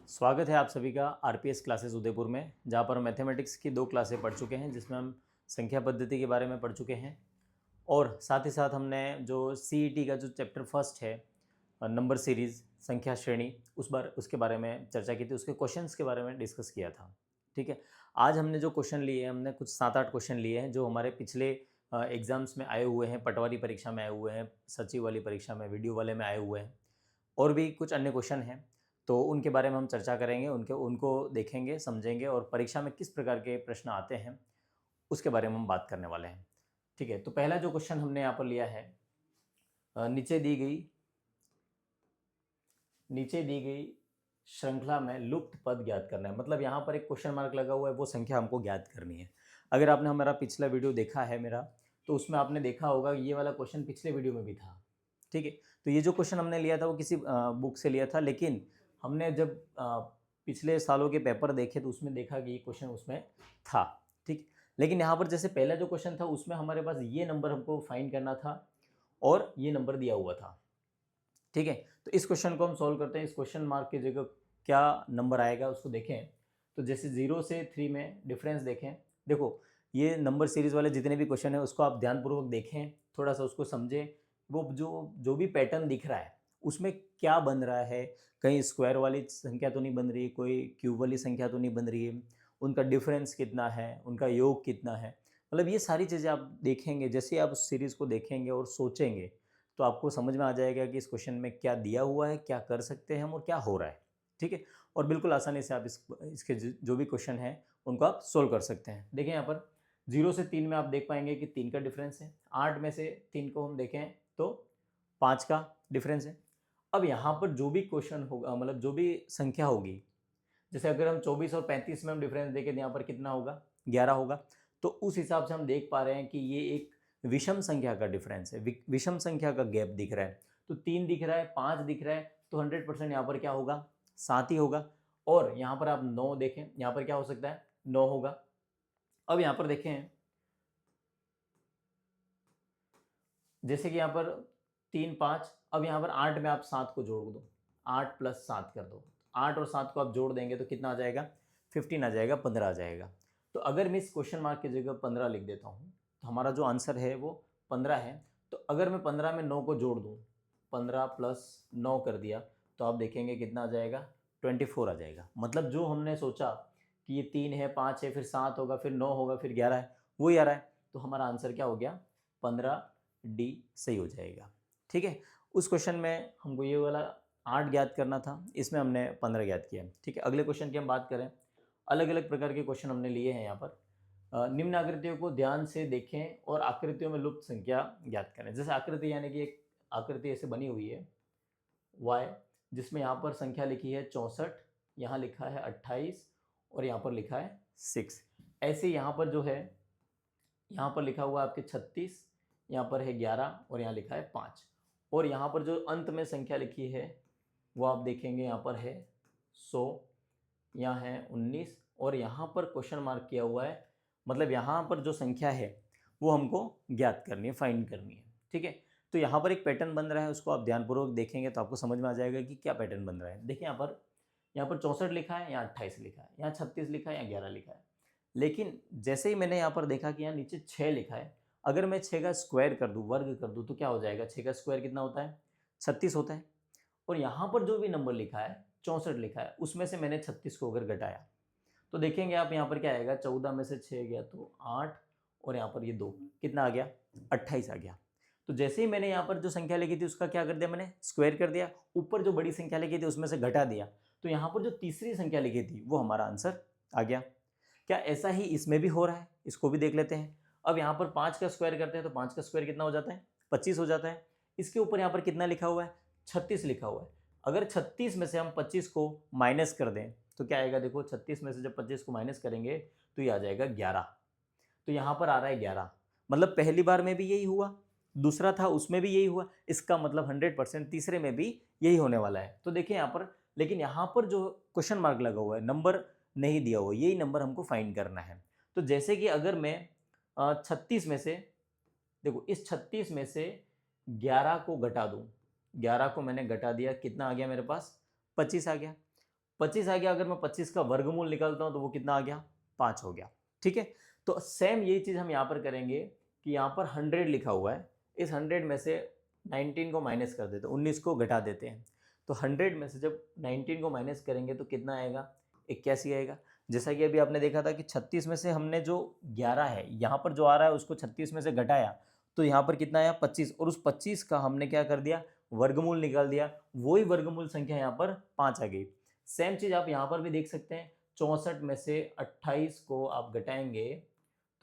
स्वागत है आप सभी का आरपीएस क्लासेस उदयपुर में, जहाँ पर मैथमेटिक्स की 2 क्लासें पढ़ चुके हैं, जिसमें हम संख्या पद्धति के बारे में पढ़ चुके हैं। और साथ ही साथ हमने जो सीईटी का जो चैप्टर फर्स्ट है, नंबर सीरीज़ संख्या श्रेणी, उसके बारे में चर्चा की थी, उसके क्वेश्चंस के बारे में डिस्कस किया था। ठीक है। आज हमने जो क्वेश्चन लिए हैं, हमने कुछ 7-8 क्वेश्चन लिए हैं जो हमारे पिछले एग्ज़ाम्स में आए हुए हैं, पटवारी परीक्षा में आए हुए हैं, सचिव वाली परीक्षा में, वीडियो वाले में आए हुए हैं। और भी कुछ अन्य क्वेश्चन हैं, तो उनके बारे में हम चर्चा करेंगे, उनको देखेंगे, समझेंगे और परीक्षा में किस प्रकार के प्रश्न आते हैं, उसके बारे में हम बात करने वाले हैं। ठीक है, तो पहला जो क्वेश्चन हमने यहाँ पर लिया है, नीचे दी गई श्रृंखला में लुप्त पद ज्ञात करना है। मतलब यहाँ पर एक क्वेश्चन मार्क लगा हुआ है, वो संख्या हमको ज्ञात करनी है। अगर आपने हमारा पिछला वीडियो देखा है मेरा, तो उसमें आपने देखा होगा ये वाला क्वेश्चन पिछले वीडियो में भी था। ठीक है, तो ये जो क्वेश्चन हमने लिया था वो किसी बुक से लिया था, लेकिन हमने जब पिछले सालों के पेपर देखे तो उसमें देखा कि ये क्वेश्चन उसमें था। ठीक, लेकिन यहाँ पर जैसे पहला जो क्वेश्चन था उसमें हमारे पास ये नंबर हमको फाइंड करना था और ये नंबर दिया हुआ था। ठीक है, तो इस क्वेश्चन को हम सॉल्व करते हैं। इस क्वेश्चन मार्क की जगह क्या नंबर आएगा उसको देखें। तो जैसे 0 से 3 में डिफरेंस देखें। देखो, ये नंबर सीरीज़ वाले जितने भी क्वेश्चन हैं उसको आप ध्यानपूर्वक देखें, थोड़ा सा उसको समझें। वो जो जो भी पैटर्न दिख रहा है उसमें क्या बन रहा है, कहीं स्क्वायर वाली संख्या तो नहीं बन रही, कोई क्यूब वाली संख्या तो नहीं बन रही है, उनका डिफरेंस कितना है, उनका योग कितना है। मतलब ये सारी चीज़ें आप देखेंगे। जैसे आप उस सीरीज़ को देखेंगे और सोचेंगे तो आपको समझ में आ जाएगा कि इस क्वेश्चन में क्या दिया हुआ है, क्या कर सकते हैं हम और क्या हो रहा है। ठीक है, और बिल्कुल आसानी से आप इसके जो भी क्वेश्चन हैं उनको आप सोल्व कर सकते हैं। देखिए यहाँ पर 0 से 3 में आप देख पाएंगे कि 3 का डिफरेंस है। 8 में से 3 को हम देखें तो 5 का डिफरेंस है। अब यहाँ पर जो भी क्वेश्चन होगा, मतलब जो भी संख्या होगी, जैसे अगर हम 24 और 35 में हम डिफरेंस देखें तो यहाँ पर कितना होगा, 11 होगा। तो उस हिसाब से हम देख पा रहे हैं कि ये एक विषम संख्या का डिफरेंस है, विषम संख्या का गैप दिख रहा है। तो 3 दिख रहा है, 5 दिख रहा है, तो 100% यहाँ पर क्या होगा, 7 ही होगा। और यहाँ पर आप 9 देखें, यहाँ पर क्या हो सकता है, 9 होगा। अब यहाँ पर देखें, जैसे कि यहाँ पर 3 5, अब यहाँ पर 8 में आप 7 को जोड़ दो, 8 + 7 कर दो। 8 और 7 को आप जोड़ देंगे तो कितना आ जाएगा, 15 आ जाएगा, 15 आ जाएगा। तो अगर मैं इस क्वेश्चन मार्क की जगह 15 लिख देता हूँ तो हमारा जो आंसर है वो 15 है। तो अगर मैं 15 में 9 को जोड़ दूँ, 15 + 9 कर दिया, तो आप देखेंगे कितना आ जाएगा, 24 आ जाएगा। मतलब जो हमने सोचा कि ये 3 है, 5 है, फिर 7 होगा, फिर 9 होगा, फिर 11 है, वही आ रहा है। तो हमारा आंसर क्या हो गया, 15 डी सही हो जाएगा। ठीक है, उस क्वेश्चन में हमको ये वाला 8 ज्ञात करना था, इसमें हमने 15 ज्ञात किया। ठीक है, अगले क्वेश्चन की हम बात करें। अलग अलग प्रकार के क्वेश्चन हमने लिए हैं यहाँ पर। निम्न आकृतियों को ध्यान से देखें और आकृतियों में लुप्त संख्या ज्ञात करें। जैसे आकृति यानी कि एक आकृति ऐसे बनी हुई है y, जिसमें यहाँ पर संख्या लिखी है 64, यहाँ लिखा है 28 और यहाँ पर लिखा है 6। ऐसे यहाँ पर जो है, यहाँ पर लिखा हुआ है आपके 36, यहाँ पर है 11 और यहाँ लिखा है 5। और यहाँ पर जो अंत में संख्या लिखी है वो आप देखेंगे यहाँ पर है 100, यहाँ है 19 और यहाँ पर क्वेश्चन मार्क किया हुआ है। मतलब यहाँ पर जो संख्या है वो हमको ज्ञात करनी है, फाइंड करनी है। ठीक है, तो यहाँ पर एक पैटर्न बन रहा है, उसको आप ध्यानपूर्वक देखेंगे तो आपको समझ में आ जाएगा कि क्या पैटर्न बन रहा है। देखिए यहाँ पर 64 लिखा है, यहाँ 28 लिखा है, यहाँ 36 लिखा है, यहाँ 11 लिखा है। लेकिन जैसे ही मैंने यहाँ पर देखा कि यहाँ नीचे 6 लिखा है, अगर मैं 6 का स्क्वायर कर दूँ, वर्ग कर दूँ, तो क्या हो जाएगा, 6 का स्क्वायर कितना होता है, 36 होता है। और यहाँ पर जो भी नंबर लिखा है 64 लिखा है, उसमें से मैंने 36 को अगर घटाया तो देखेंगे आप यहाँ पर क्या आएगा, 14 में से 6 गया तो 8 और यहाँ पर ये 2, कितना आ गया, 28 आ गया। तो जैसे ही मैंने यहाँ पर जो संख्या लिखी थी उसका क्या कर दिया, मैंने स्क्वायर कर दिया, ऊपर जो बड़ी संख्या लिखी थी उसमें से घटा दिया, तो यहाँ पर जो तीसरी संख्या लिखी थी वो हमारा आंसर आ गया। क्या ऐसा ही इसमें भी हो रहा है, इसको भी देख लेते हैं। अब यहाँ पर 5 का स्क्वायर करते हैं तो 5 का स्क्वायर कितना हो जाता है, 25 हो जाता है। इसके ऊपर यहाँ पर कितना लिखा हुआ है, 36 लिखा हुआ है। अगर 36 में से हम 25 को माइनस कर दें तो क्या आएगा, देखो 36 में से जब 25 को माइनस करेंगे तो ये आ जाएगा 11। तो यहाँ पर आ रहा है 11। मतलब पहली बार में भी यही हुआ, दूसरा था उसमें भी यही हुआ, इसका मतलब 100% तीसरे में भी यही होने वाला है। तो देखिए यहाँ पर, लेकिन यहाँ पर जो क्वेश्चन मार्क लगा हुआ है, नंबर नहीं दिया हुआ, यही नंबर हमको फाइंड करना है। तो जैसे कि अगर मैं 36 में से, देखो इस 36 में से 11 को घटा दूं, 11 को मैंने घटा दिया, कितना आ गया मेरे पास, 25 आ गया। 25 आ गया, अगर मैं 25 का वर्गमूल निकालता हूँ तो वो कितना आ गया, 5 हो गया। ठीक है, तो सेम यही चीज़ हम यहाँ पर करेंगे कि यहाँ पर 100 लिखा हुआ है, इस 100 में से 19 को माइनस कर देते हैं, 19 को घटा देते हैं। तो 100 में से जब 19 को माइनस करेंगे तो कितना आएगा, 81 आएगा। जैसा कि अभी आपने देखा था कि 36 में से हमने जो 11 है यहाँ पर जो आ रहा है उसको 36 में से घटाया, तो यहाँ पर कितना आया, 25, और उस 25 का हमने क्या कर दिया, वर्गमूल निकाल दिया, वही वर्गमूल संख्या यहाँ पर 5 आ गई। सेम चीज़ आप यहाँ पर भी देख सकते हैं, 64 में से 28 को आप घटाएंगे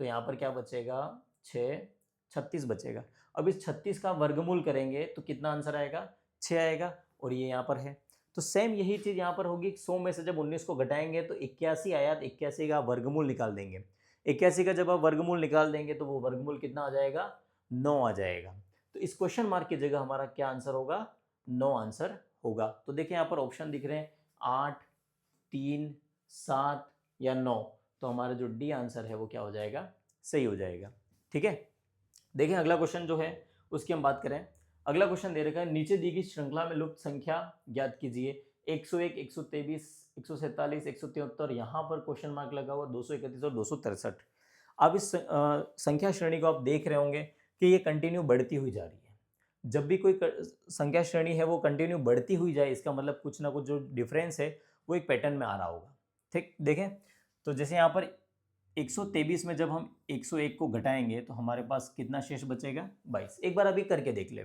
तो यहाँ पर क्या बचेगा, 36 बचेगा। अब इस 36 का वर्गमूल करेंगे तो कितना आंसर आएगा, 6 आएगा, और ये यहाँ पर है। तो सेम यही चीज़ यहाँ पर होगी, 100 में से जब 19 को घटाएंगे तो 81 आया, तो 81 का वर्गमूल निकाल देंगे। 81 का जब आप वर्गमूल निकाल देंगे तो वो वर्गमूल कितना आ जाएगा, 9 आ जाएगा। तो इस क्वेश्चन मार्क की जगह हमारा क्या आंसर होगा, 9 आंसर होगा। तो देखिए यहाँ पर ऑप्शन दिख रहे हैं 8, 3, 7 या 9, तो हमारा जो डी आंसर है वो क्या हो जाएगा, सही हो जाएगा। ठीक है, देखिए अगला क्वेश्चन जो है उसकी हम बात करें। अगला क्वेश्चन दे रखा है, नीचे दी गई श्रृंखला में लुप्त संख्या ज्ञात कीजिए। 101, 123, 147, 173, यहाँ पर क्वेश्चन मार्क लगा हुआ, 231 और 263। अब इस संख्या श्रेणी को आप देख रहे होंगे कि ये कंटिन्यू बढ़ती हुई जा रही है। जब भी कोई संख्या श्रेणी है वो कंटिन्यू बढ़ती हुई जाए, इसका मतलब कुछ ना कुछ जो डिफरेंस है वो एक पैटर्न में आ रहा होगा। ठीक, देखें तो जैसे यहाँ पर 123 में जब हम 101 को घटाएंगे तो हमारे पास कितना शेष बचेगा, 22। एक बार अभी करके देख ले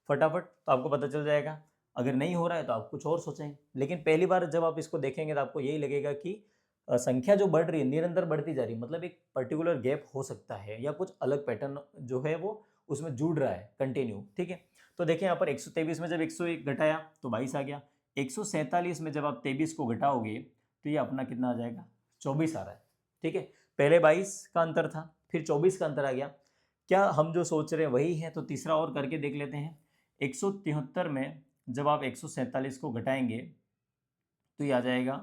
फटाफट, तो आपको पता चल जाएगा। अगर नहीं हो रहा है तो आप कुछ और सोचें, लेकिन पहली बार जब आप इसको देखेंगे तो आपको यही लगेगा कि संख्या जो बढ़ रही है निरंतर बढ़ती जा रही है, मतलब एक पर्टिकुलर गैप हो सकता है या कुछ अलग पैटर्न जो है वो उसमें जुड़ रहा है कंटिन्यू। ठीक है, तो देखिए यहाँ पर 123 में जब 101 घटाया तो 22 आ गया। 147 में जब आप 23 को घटाओगे तो ये अपना कितना आ जाएगा, 24 आ रहा है। ठीक है, पहले 22 का अंतर था, फिर 24 का अंतर आ गया। क्या हम जो सोच रहे हैं वही है, तो तीसरा और करके देख लेते हैं। 173 में जब आप 147 को घटाएंगे तो ये आ जाएगा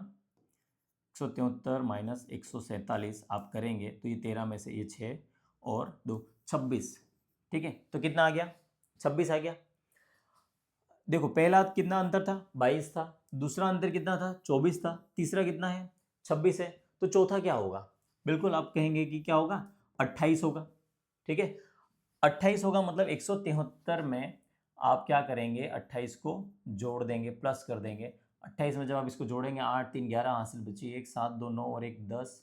173 माइनस 147 आप करेंगे तो ये 13 में से ये 6 और 2, 26। ठीक है, तो कितना आ गया, 26 आ गया। देखो पहला कितना अंतर था, 22 था, दूसरा अंतर कितना था, 24 था, तीसरा कितना है, 26 है, तो चौथा क्या होगा, बिल्कुल आप कहेंगे कि क्या होगा, 28 होगा। ठीक है, 28 होगा, मतलब 173 में आप क्या करेंगे, 28 को जोड़ देंगे, प्लस कर देंगे। 28 में जब आप इसको जोड़ेंगे, 8, 3, 11 हासिल बची 1, 7, 2, 9 और 1, 10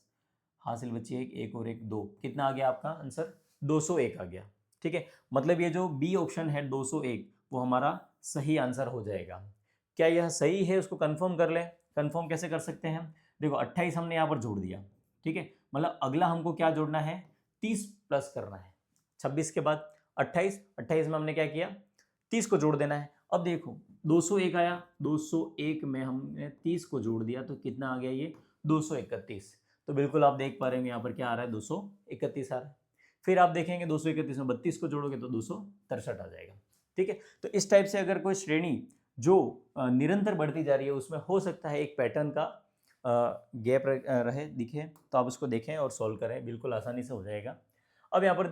हासिल बची 1 और 1, 2, कितना आ गया आपका आंसर, 201 आ गया। ठीक है, मतलब ये जो बी ऑप्शन है 201 वो हमारा सही आंसर हो जाएगा। क्या यह सही है, उसको कंफर्म कर लें। कंफर्म कैसे कर सकते हैं, देखो 28 हमने यहाँ पर जोड़ दिया। ठीक है, मतलब अगला हमको क्या जोड़ना है, 30 प्लस करना है। 26 के बाद 28 में हमने क्या किया, 30 को जोड़ देना है। अब देखो 201 आया, 201 में हमने 30 को जोड़ दिया तो कितना आ गया, ये 231। तो बिल्कुल आप देख पा रहे हैं यहाँ पर क्या आ रहा है, 231 आ रहा है। फिर आप देखेंगे 231 में 32 को जोड़ोगे तो 263 आ जाएगा। ठीक है, तो इस टाइप से अगर कोई श्रेणी जो निरंतर बढ़ती जा रही है उसमें हो सकता है एक पैटर्न का गैप रहे दिखे, तो आप उसको देखें और सॉल्व करें, बिल्कुल आसानी से हो जाएगा। अब यहाँ पर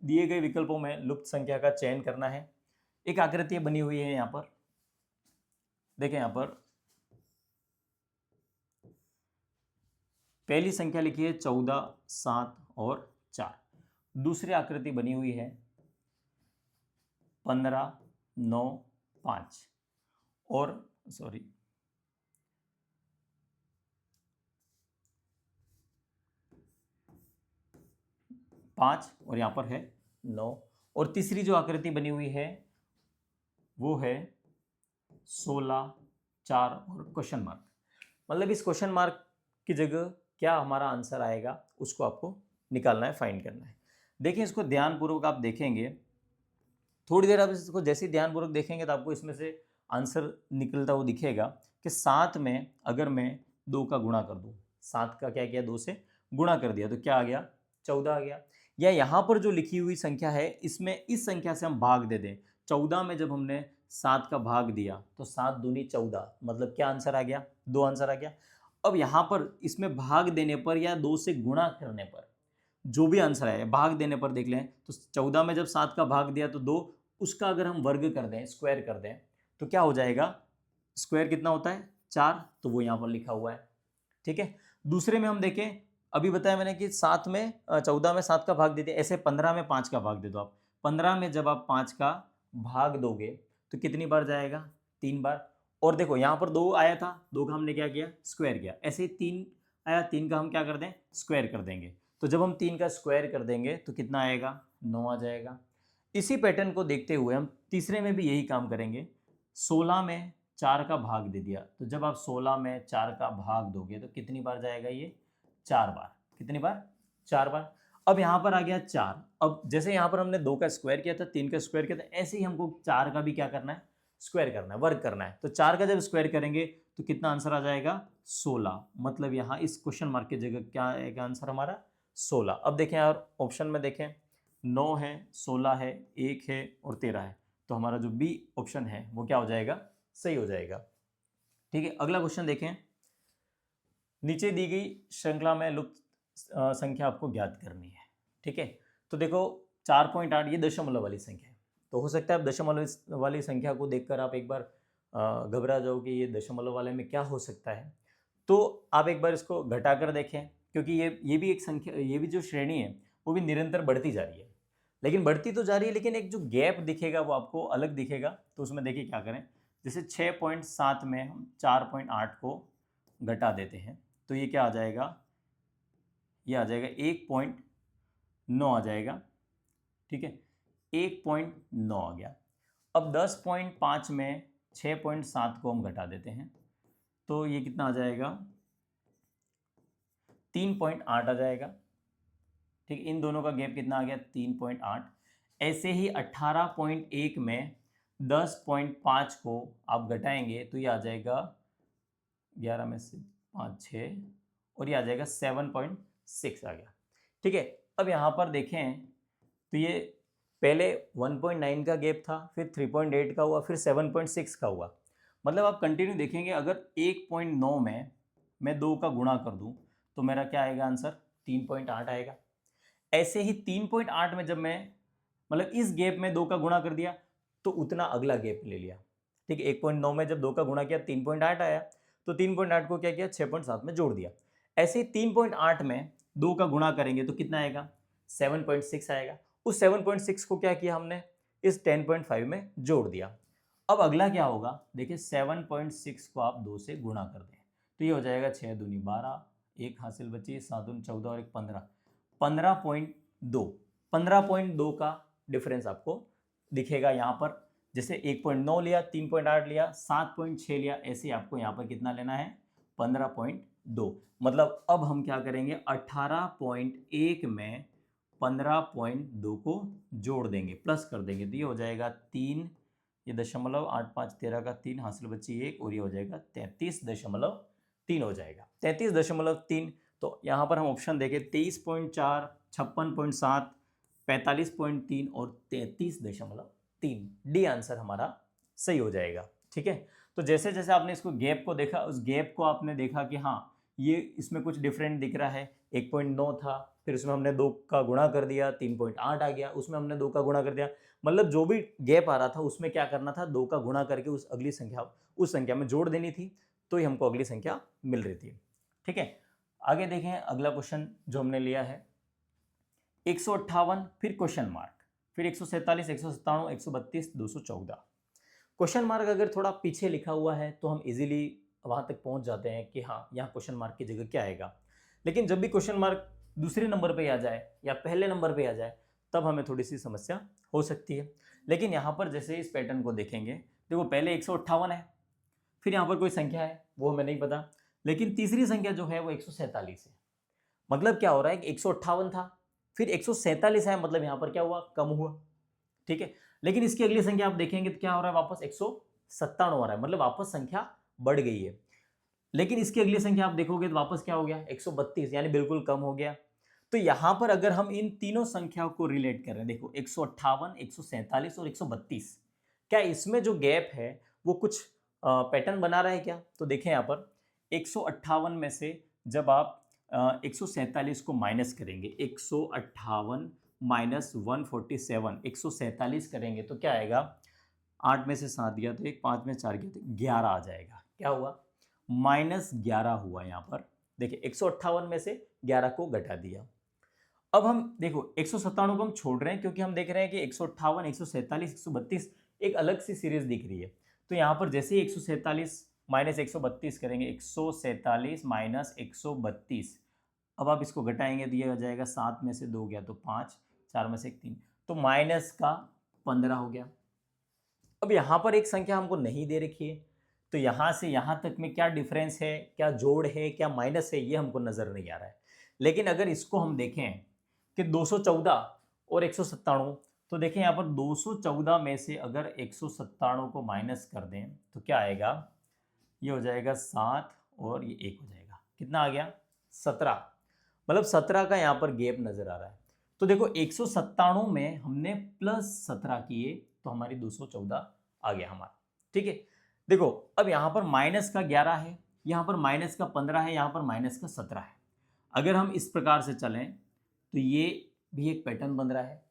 दिए गए विकल्पों में लुप्त संख्या का चयन करना है। एक आकृति बनी हुई है यहाँ पर, देखें यहाँ पर पहली संख्या लिखी है 14, 7 और 4। दूसरी आकृति बनी हुई है 15, 9, 5 और 5 और यहाँ पर है 9। और तीसरी जो आकृति बनी हुई है वो है 16, 4 और क्वेश्चन मार्क। मतलब इस क्वेश्चन मार्क की जगह क्या हमारा आंसर आएगा उसको आपको निकालना है, फाइंड करना है। देखिए इसको ध्यानपूर्वक आप देखेंगे, थोड़ी देर आप इसको जैसे ही ध्यानपूर्वक देखेंगे तो आपको इसमें से आंसर निकलता हुआ दिखेगा कि 7 में अगर मैं 2 का गुणा कर दूं, 7 का क्या किया, 2 से गुणा कर दिया तो क्या आ गया, 14 आ गया। या यहाँ पर जो लिखी हुई संख्या है इसमें इस संख्या से हम भाग दे दें, 14 में जब हमने 7 का भाग दिया तो 7 दूनी 14, मतलब क्या आंसर आ गया, 2 आंसर आ गया। अब यहाँ पर इसमें भाग देने पर या 2 से गुणा करने पर जो भी आंसर आया, भाग देने पर देख लें तो 14 में जब 7 का भाग दिया तो 2, उसका अगर हम वर्ग कर दें, स्क्वायर कर दें तो क्या हो जाएगा, स्क्वायर कितना होता है 4, तो वो यहाँ पर लिखा हुआ है। ठीक है, दूसरे में हम देखें, अभी बताया मैंने कि 7 में 14 में 7 का भाग देते, ऐसे 15 में 5 का भाग दे दो आप। 15 में जब आप 5 का भाग दोगे तो कितनी बार जाएगा? 3 बार। और देखो यहाँ पर 2 आया था, 2 का हमने क्या किया? स्क्वायर किया। ऐसे ही 3 आया, 3 का हम क्या कर दें? स्क्वायर कर देंगे। तो जब हम 3 का स्क्वायर कर देंगे तो कितना आएगा? 9 आ जाएगा। इसी पैटर्न को देखते हुए हम तीसरे में भी यही काम करेंगे। 16 में 4 का भाग दे दिया, तो जब आप 16 में 4 का भाग दोगे तो कितनी बार जाएगा ये? 4 बार। कितनी बार? 4 बार। अब यहाँ पर आ गया 4। अब जैसे यहाँ पर हमने 2 का स्क्वायर किया था, 3 का स्क्वायर किया था, ऐसे ही हमको 4 का भी क्या करना है? स्क्वायर करना है, वर्क करना है। तो 4 का जब स्क्वायर करेंगे तो कितना आंसर आ जाएगा? 16। मतलब यहाँ इस क्वेश्चन मार्क की जगह क्या आएगा आंसर हमारा? 16। अब देखें यार, ऑप्शन में देखें, 9 है, 16 है, 1 है और 13 है। तो हमारा जो बी ऑप्शन है वो क्या हो जाएगा? सही हो जाएगा। ठीक है, अगला क्वेश्चन देखें। नीचे दी गई श्रृंखला में लुप्त संख्या आपको ज्ञात करनी है। ठीक है, तो देखो 4.8 ये दशमलव वाली संख्या है, तो हो सकता है आप दशमलव वाली संख्या को देखकर आप एक बार घबरा जाओ कि ये दशमलव वाले में क्या हो सकता है। तो आप एक बार इसको घटाकर देखें, क्योंकि ये भी एक संख्या, ये भी जो श्रेणी है वो भी निरंतर बढ़ती जा रही है, लेकिन बढ़ती तो जा रही है, लेकिन एक जो गैप दिखेगा वो आपको अलग दिखेगा। तो उसमें देखिए क्या करें, जैसे 6.7 में हम 4.8 को घटा देते हैं तो ये क्या आ जाएगा? ये आ जाएगा 1.9 आ जाएगा। ठीक है, 1.9 आ गया। अब 10.5 में 6.7 को हम घटा देते हैं तो ये कितना आ जाएगा? 3.8 आ जाएगा। ठीक, इन दोनों का गैप कितना आ गया? 3.8। ऐसे ही 18.1 में 10.5 को आप घटाएंगे तो ये आ जाएगा 11 में से 5 6 और ये आ जाएगा 7.6 आ गया। ठीक है, अब यहाँ पर देखें तो ये पहले 1.9 का गैप था, फिर 3.8 का हुआ, फिर 7.6 का हुआ। मतलब आप कंटिन्यू देखेंगे, अगर 1.9 में मैं 2 का गुणा कर दूं तो मेरा क्या आएगा आंसर? 3.8 आएगा। ऐसे ही 3.8 में जब मैं मतलब इस गैप में 2 का गुणा कर दिया तो उतना अगला गैप ले लिया। ठीक है, 1.9 में जब 2 का गुणा किया 3.8 आया, तो 3.8 को क्या किया? 6.7 में जोड़ दिया। ऐसे ही 3.8 में 2 का गुणा करेंगे तो कितना आएगा? 7.6 आएगा। उस 7.6 को क्या किया हमने? इस 10.5 में जोड़ दिया। अब अगला क्या होगा? देखिए 7.6 को आप 2 से गुणा कर दें तो ये हो जाएगा 6 दूनी 12, 1 हासिल बची, 7 दूनी 14 और 1 15, 15.2। 15.2 का डिफरेंस आपको दिखेगा यहाँ पर। जैसे 1.9 लिया, 3.8 लिया, 7.6 लिया, ऐसे आपको यहाँ पर कितना लेना है? 15.2। मतलब अब हम क्या करेंगे? 18.1 में 15.2 को जोड़ देंगे, प्लस कर देंगे, तो ये हो जाएगा 3, ये दशमलव 8 5 13 का 3 हासिल बची 1 और ये हो जाएगा 33.3 हो जाएगा। 33.3। तो यहाँ पर हम ऑप्शन देखें 23.4, 56.7, 45.3 और 33.3, डी आंसर हमारा सही हो जाएगा। ठीक है, तो जैसे जैसे आपने इसको गैप को देखा, उस गैप को आपने देखा कि हाँ ये इसमें कुछ डिफरेंट दिख रहा है। 1.9 था, फिर उसमें हमने 2 का गुणा कर दिया, 3.8 आ गया, उसमें हमने 2 का गुणा कर दिया। मतलब जो भी गैप आ रहा था उसमें क्या करना था? 2 का गुणा करके उस अगली संख्या, उस संख्या में जोड़ देनी थी, तो ही हमको अगली संख्या मिल रही थी। ठीक है, आगे देखें अगला क्वेश्चन जो हमने लिया है 158, फिर क्वेश्चन मार्क, फिर 147, 197, 132, 214। क्वेश्चन मार्क अगर थोड़ा पीछे लिखा हुआ है तो हम इजीली वहां तक पहुंच जाते हैं कि हाँ यहाँ क्वेश्चन मार्क की जगह क्या आएगा। लेकिन जब भी क्वेश्चन मार्क दूसरे नंबर पे आ जाए या पहले नंबर पे आ जाए तब हमें थोड़ी सी समस्या हो सकती है। लेकिन यहाँ पर जैसे इस पैटर्न को देखेंगे, देखो पहले 158 है, फिर यहाँ पर कोई संख्या है वो हमें नहीं पता, लेकिन तीसरी संख्या जो है वो 147 है। मतलब क्या हो रहा है कि 158 था, फिर 147 है, मतलब यहाँ पर क्या हुआ? कम हुआ। ठीक है, लेकिन इसकी अगली संख्या आप देखेंगे तो क्या हो रहा है? वापस 197 हो रहा है, मतलब वापस संख्या बढ़ गई है। लेकिन इसकी अगली संख्या आप देखोगे तो वापस क्या हो गया? 132, यानी बिल्कुल कम हो गया। तो यहां पर अगर हम इन तीनों संख्याओं को रिलेट कर रहे हैं, देखो 158, 147 और 132, क्या इसमें जो गैप है वो कुछ पैटर्न बना रहा है क्या? तो देखें यहाँ पर 158 में से जब आप 147 को माइनस करेंगे, 158 माइनस 147, 147 करेंगे तो क्या आएगा? 8 में से 7 गया तो 1, 5 में 4 गया तो 11 आ जाएगा। क्या हुआ? -11 हुआ यहाँ पर। देखिए 158 में से 11 को घटा दिया। अब हम देखो 197 को हम छोड़ रहे हैं क्योंकि हम देख रहे हैं कि 158, 147, 132 एक अलग सी सीरीज दिख रही है। तो यहाँ पर जैसे ही 147 माइनस 132 करेंगे, 147 माइनस 132, अब आप इसको घटाएंगे तो ये हो जाएगा 7 में से 2 गया तो 5, 4 में से 1 3, तो माइनस का 15 हो गया। अब यहाँ पर एक संख्या हमको नहीं दे रखी है, तो यहाँ से यहाँ तक में क्या डिफरेंस है, क्या जोड़ है, क्या माइनस है, ये हमको नज़र नहीं आ रहा है। लेकिन अगर इसको हम देखें कि 214 और 197, तो देखें यहाँ पर 214 में से अगर 197 को माइनस कर दें तो क्या आएगा, ये हो जाएगा 7 और ये 1 हो जाएगा, कितना आ गया 17, मतलब 17 का यहाँ पर गैप नज़र आ रहा है। तो देखो 197 में हमने +17 किए तो हमारी 214 आ गया हमारा, ठीक है। देखो अब यहाँ पर माइनस का 11 है, यहाँ पर माइनस का 15 है, यहाँ पर माइनस का 17 है। अगर हम इस प्रकार से चलें तो ये भी एक पैटर्न बन रहा है,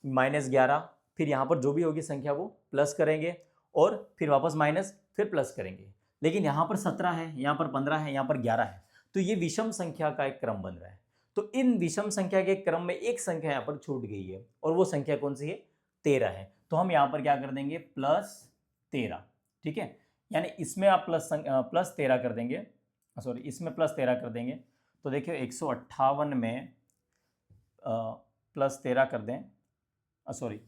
-11, फिर यहाँ पर जो भी होगी संख्या वो प्लस करेंगे और फिर वापस माइनस, फिर प्लस करेंगे। लेकिन यहाँ पर 17 है, यहाँ पर 15 है, यहाँ पर 11 है, तो ये विषम संख्या का एक क्रम बन रहा है। तो इन विषम संख्या के क्रम में एक संख्या यहाँ पर छूट गई है, और वो संख्या कौन सी है, 13 है। तो हम यहाँ पर क्या कर देंगे, +13, ठीक है। यानी इसमें आप +13 कर देंगे, सॉरी इसमें +13 कर देंगे, तो देखिए 158 में +13 कर दें, सॉरी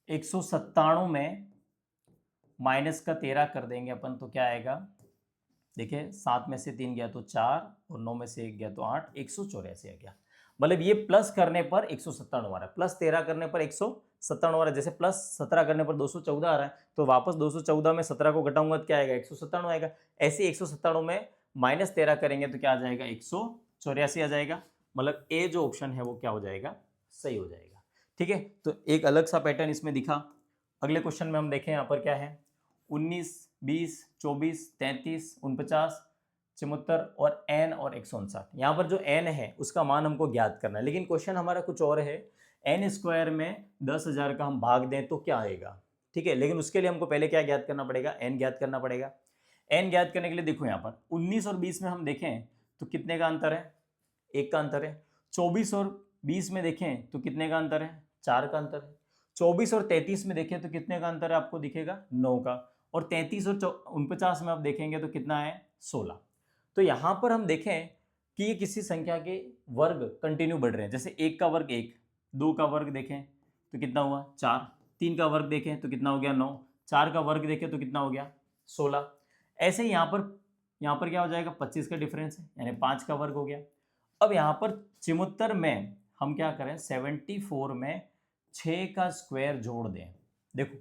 197 में -13 कर देंगे अपन, तो क्या आएगा, देखिए 7 में से 3 गया तो 4 और 9 में से 1 गया तो 8, 184 आ गया। मतलब ये प्लस करने पर 197 आ रहा है, +13 करने पर 197 आ रहा है। जैसे +17 करने पर 214 आ रहा है, तो वापस 214 में 17 को घटाऊंगा तो क्या आएगा, 197 आएगा। ऐसे 197 में -13 करेंगे तो क्या आ जाएगा, 184 आ जाएगा। मतलब ए जो ऑप्शन है वो क्या हो जाएगा, सही हो जाएगा, ठीक है। तो एक अलग सा पैटर्न इसमें दिखा। अगले क्वेश्चन में हम देखें यहाँ पर क्या है, 19, 20, 24, 33, 49, 74 और n और 159। यहाँ पर जो n है उसका मान हमको ज्ञात करना है, लेकिन क्वेश्चन हमारा कुछ और है। n स्क्वायर में 10,000 का हम भाग दें तो क्या आएगा, ठीक है। लेकिन उसके लिए हमको पहले क्या ज्ञात करना पड़ेगा, n ज्ञात करना पड़ेगा। n ज्ञात करने के लिए देखो यहाँ पर 19 और 20 में हम देखें तो कितने का अंतर है, 1 का अंतर है। 24 और 20 में देखें तो कितने का अंतर है, 4 का अंतर है। 24 और 33 में देखें तो कितने का अंतर है, आपको दिखेगा 9 का। और 33 और 49 में आप देखेंगे तो कितना है, 16। तो यहाँ पर हम देखें कि ये किसी संख्या के वर्ग कंटिन्यू बढ़ रहे हैं। जैसे 1 का वर्ग 1, 2 का वर्ग देखें तो कितना हुआ 4, 3 का वर्ग देखें तो कितना हो गया 9, 4 का वर्ग देखें तो कितना हो गया 16। ऐसे ही यहाँ पर क्या हो जाएगा, 25 का डिफरेंस है, यानी 5 का वर्ग हो गया। अब यहाँ पर 74 में हम क्या करें, 74 में 6 का स्क्वायर जोड़ दें। देखो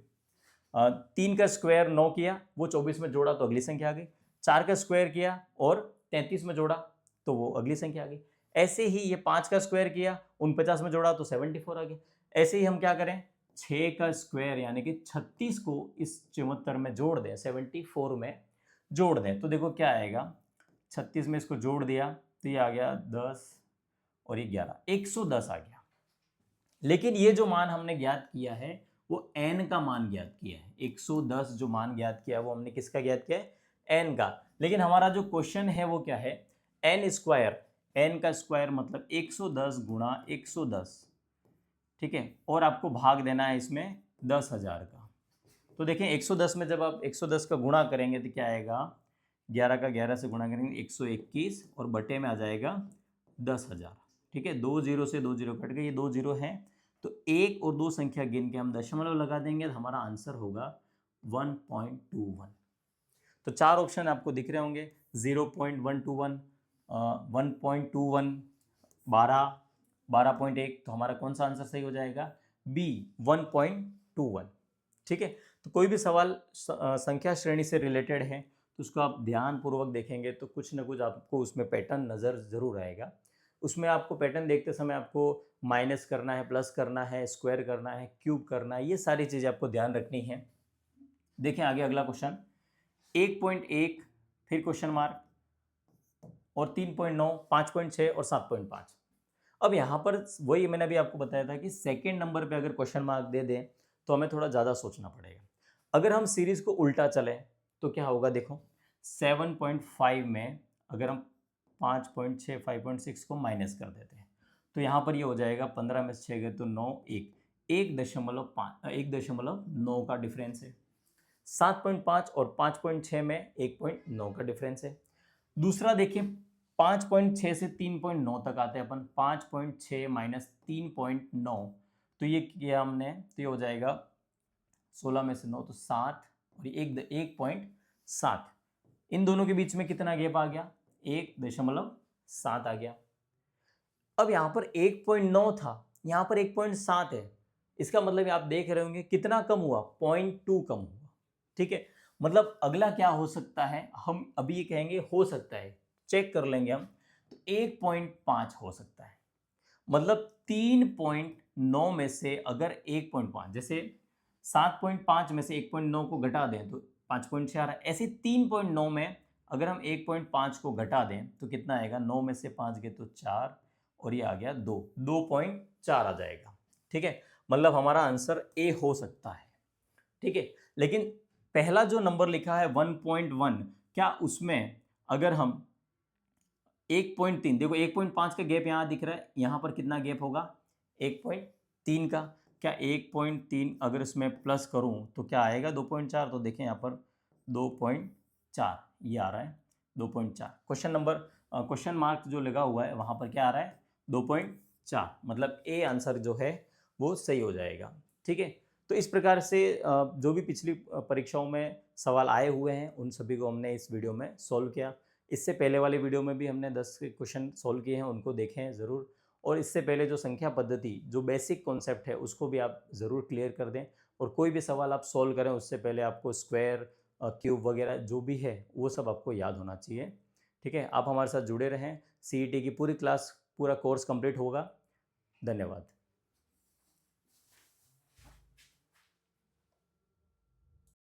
3 का स्क्वायर 9 किया, वो 24 में जोड़ा तो अगली संख्या आ गई। 4 का स्क्वायर किया और 33 में जोड़ा तो वो अगली संख्या आ गई। ऐसे ही ये 5 का स्क्वायर किया, 49 में जोड़ा तो 74 आ गया। ऐसे ही हम क्या करें, 6 का स्क्वायर यानी कि 36 को इस 74 में जोड़ दें, 74 में जोड़ दें, तो देखो क्या आएगा, 36 में इसको जोड़ दिया तो ये आ गया 10 और ये 11, 110 आ गया। लेकिन ये जो मान हमने ज्ञात किया है वो n का मान ज्ञात किया है। 110 जो मान ज्ञात किया है वो हमने किसका ज्ञात किया है, n का। लेकिन हमारा जो क्वेश्चन है वो क्या है, n स्क्वायर, n का स्क्वायर मतलब 110 गुणा 110, ठीक है। और आपको भाग देना है इसमें 10,000 का। तो देखें 110 में जब आप 110 का गुणा करेंगे तो क्या आएगा, 11 का 11 से गुणा करेंगे 121 और बटे में आ जाएगा 10,000, ठीक है। 2 0 से 2 0 कट गए, ये 2 0 हैं, तो 1 और 2 संख्या गिन के हम दशमलव लगा देंगे तो हमारा आंसर होगा 1.21। तो 4 ऑप्शन आपको दिख रहे होंगे, 0.121, 1.21, 12, 12.1, तो हमारा कौन सा आंसर सही हो जाएगा, बी 1.21, ठीक है। तो कोई भी सवाल संख्या श्रेणी से रिलेटेड है तो उसको आप ध्यानपूर्वक देखेंगे तो कुछ ना कुछ आपको उसमें पैटर्न नज़र ज़रूर आएगा। उसमें आपको पैटर्न देखते समय आपको माइनस करना है, प्लस करना है, स्क्वायर करना है, क्यूब करना है, ये सारी चीज़ें आपको ध्यान रखनी है। देखें आगे अगला क्वेश्चन, 1.1 फिर क्वेश्चन मार्क और 3.9, 5.6 और 7.5। अब यहाँ पर वही मैंने अभी आपको बताया था कि सेकेंड नंबर पे अगर क्वेश्चन मार्क दे दें तो हमें थोड़ा ज़्यादा सोचना पड़ेगा। अगर हम सीरीज़ को उल्टा चलें तो क्या होगा, देखो 7.5 में अगर हम 5.6 5.6 को माइनस कर देते हैं तो यहाँ पर ये हो जाएगा 15 में से 6 गए तो 9 1.9 का डिफरेंस है। 7.5 और 5.6 में 1.9 का डिफरेंस है। दूसरा देखिए 5.6 से 3.9 तक आते हैं अपन, 5.6 माइनस 3.9 तो ये किया हमने तो ये हो जाएगा 16 में से 9 तो 7 और 1.7। इन दोनों के बीच में कितना गैप आ गया, 1.7 आ गया। अब यहाँ पर 1.9 था, यहाँ पर 1.7 है, इसका मतलब आप देख रहे होंगे कितना कम हुआ, 0.2 कम हुआ। ठीक है, मतलब अगला क्या हो सकता है, हम अभी ये कहेंगे हो सकता है, चेक कर लेंगे हम, तो 1.5 हो सकता है। मतलब 3.9 में से अगर 1.5, जैसे 7.5 में से 1.9 को घटा दें तो 5.6 आ रहा है, ऐसे 3.9 में अगर हम 1.5 को घटा दें तो कितना आएगा, 9 में से 5 गए तो 4 और ये आ गया 2.4 आ जाएगा। ठीक है, मतलब हमारा आंसर ए हो सकता है। ठीक है, लेकिन पहला जो नंबर लिखा है 1.1, क्या उसमें अगर हम 1.3, देखो 1.5 का गैप यहाँ दिख रहा है, यहाँ पर कितना गैप होगा 1.3 का, क्या 1.3 अगर इसमें प्लस करूँ तो क्या आएगा 2.4, तो देखें यहाँ पर 2.4 ये आ रहा है 2.4। क्वेश्चन मार्क जो लगा हुआ है वहाँ पर क्या आ रहा है 2.4, मतलब ए आंसर जो है वो सही हो जाएगा। ठीक है, तो इस प्रकार से जो भी पिछली परीक्षाओं में सवाल आए हुए हैं उन सभी को हमने इस वीडियो में सॉल्व किया। इससे पहले वाली वीडियो में भी हमने 10 क्वेश्चन सॉल्व किए हैं, उनको देखें ज़रूर। और इससे पहले जो संख्या पद्धति जो बेसिक कॉन्सेप्ट है उसको भी आप ज़रूर क्लियर कर दें। और कोई भी सवाल आप सॉल्व करें उससे पहले आपको स्क्वायर क्यूब वगैरह जो भी है वो सब आपको याद होना चाहिए। ठीक है, आप हमारे साथ जुड़े रहें, CET की पूरी क्लास पूरा कोर्स कंप्लीट होगा। धन्यवाद।